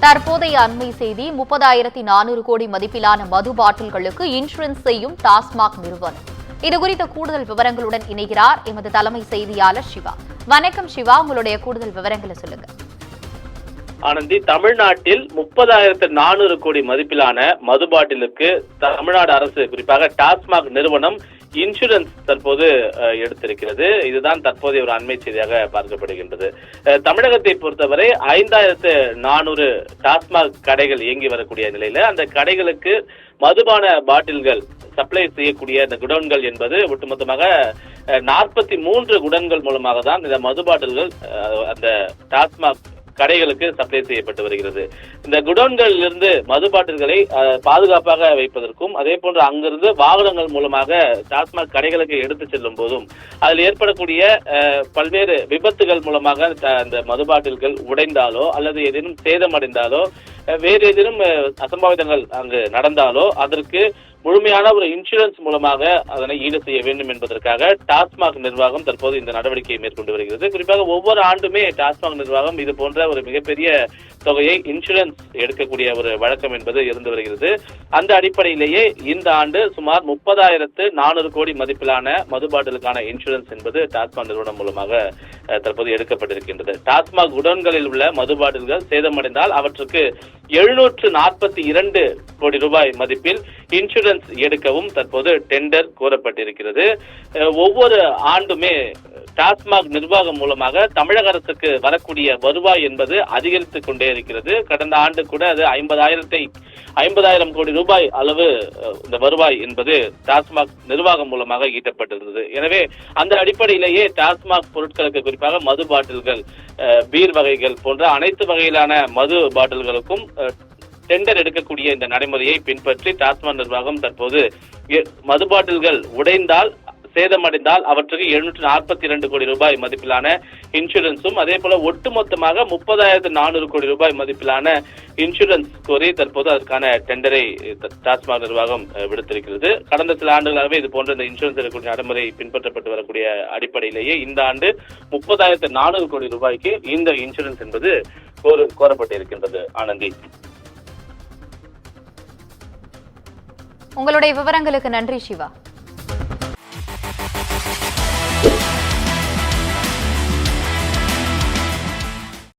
தற்போதைய அண்மை செய்தி 30,400 கோடி மதிப்பிலான மது பாட்டில்களுக்கு இன்சூரன்ஸ் செய்யும் டாஸ்மாக் நிறுவனம். இதுகுறித்த கூடுதல் விவரங்களுடன் இணைகிறார் எமது தலைமை செய்தியாளர் சிவா. வணக்கம் சிவா, உங்களுடைய கூடுதல் விவரங்களை சொல்லுங்க. ஆனந்தி, தமிழ்நாட்டில் 30,400 கோடி மதிப்பிலான மது பாட்டிலுக்கு தமிழ்நாடு அரசு, குறிப்பாக டாஸ்மாக் நிறுவனம் இன்சூரன்ஸ் தற்போது எடுத்திருக்கிறது. இதுதான் தற்போதைய ஒரு அண்மை செய்தியாக பார்க்கப்படுகின்றது. தமிழகத்தை பொறுத்தவரை 5,400 டாஸ்மாக் கடைகள் இயங்கி வரக்கூடிய நிலையில அந்த கடைகளுக்கு மதுபான பாட்டில்கள் சப்ளை செய்யக்கூடிய இந்த குடோன்கள் என்பது ஒட்டுமொத்தமாக 43 குடோன்கள் மூலமாக தான் இந்த மது பாட்டில்கள் அந்த டாஸ்மாக் கடைகளுக்கு சப்ளை செய்யப்பட்டு வருகிறது. இந்த குடோன்களில் இருந்து மது பாட்டில்களை பாதுகாப்பாக வைப்பதற்கும், அதே போன்று அங்கிருந்து வாகனங்கள் மூலமாக டாஸ்மாக் கடைகளுக்கு எடுத்து செல்லும் போதும் அதில் ஏற்படக்கூடிய பல்வேறு விபத்துகள் மூலமாக அந்த மது பாட்டில்கள் உடைந்தாலோ அல்லது ஏதேனும் சேதமடைந்தாலோ வேறு ஏதேனும் அசம்பாவிதங்கள் அங்கு நடந்தாலோ அதற்கு முழுமையான ஒரு இன்சூரன்ஸ் மூலமாக அதனை ஈடு செய்ய வேண்டும் என்பதற்காக டாஸ்மாக் நிர்வாகம் தற்போது இந்த நடவடிக்கையை மேற்கொண்டு வருகிறது. குறிப்பாக ஒவ்வொரு ஆண்டுமே டாஸ்மாக் நிர்வாகம் இது போன்ற ஒரு மிகப்பெரிய தொகையை இன்சூரன்ஸ் எடுக்கக்கூடிய ஒரு வழக்கம் என்பது இருந்து வருகிறது. அந்த அடிப்படையிலேயே இந்த ஆண்டு சுமார் 30,400 கோடி மதிப்பிலான மது பாட்டிலுக்கான இன்சூரன்ஸ் என்பது டாஸ்மாக் நிறுவனம் மூலமாக தற்போது எடுக்கப்பட்டிருக்கின்றது. டாஸ்மாக் குடோன்களில் உள்ள மது பாட்டில்கள் சேதமடைந்தால் அவற்றுக்கு 742 கோடி ரூபாய் மதிப்பில் இன்சூரன்ஸ் எடுக்கவும் தற்போது டெண்டர் கோரப்பட்டிருக்கிறது. ஒவ்வொரு ஆண்டுமே டாஸ்மாக் நிர்வாகம் மூலமாக தமிழக அரசுக்கு வரக்கூடிய வருவாய் என்பது அதிகரித்துக் கொண்டே இருக்கிறது. கடந்த ஆண்டு கூட அது 50,000 கோடி ரூபாய் அளவு இந்த வருவாய் என்பது டாஸ்மாக் நிர்வாகம் மூலமாக ஈட்டப்பட்டிருந்தது. எனவே அந்த அடிப்படையிலேயே டாஸ்மாக் பொருட்களுக்கு, குறிப்பாக மது பாட்டில்கள், பீர் வகைகள் போன்ற அனைத்து வகையிலான மது பாட்டில்களுக்கும் டெண்டர் எடுக்கக்கூடிய இந்த நடைமுறையை பின்பற்றி டாஸ்மாக் நிர்வாகம் தற்போது மது பாட்டில்கள் உடைந்தால், சேதமடைந்தால் அவற்றுக்கு 742 கோடி ரூபாய் மதிப்பிலான இன்சூரன்ஸும், அதே போல ஒட்டுமொத்தமாக 30,400 கோடி ரூபாய் மதிப்பிலான இன்சூரன்ஸ் கோரி தற்போது அதற்கான டெண்டரை டாஸ்மாக் நிர்வாகம் விடுத்திருக்கிறது. கடந்த சில ஆண்டுகளாகவே இது போன்ற இந்த இன்சூரன்ஸ் எடுக்கக்கூடிய நடைமுறை பின்பற்றப்பட்டு வரக்கூடிய அடிப்படையிலேயே இந்த ஆண்டு 30,400 கோடி ரூபாய்க்கு இந்த இன்சூரன்ஸ் என்பது கோரப்பட்டிருக்கின்றது. ஆனந்தி, உங்களுடைய விவரங்களுக்கு நன்றி சிவா.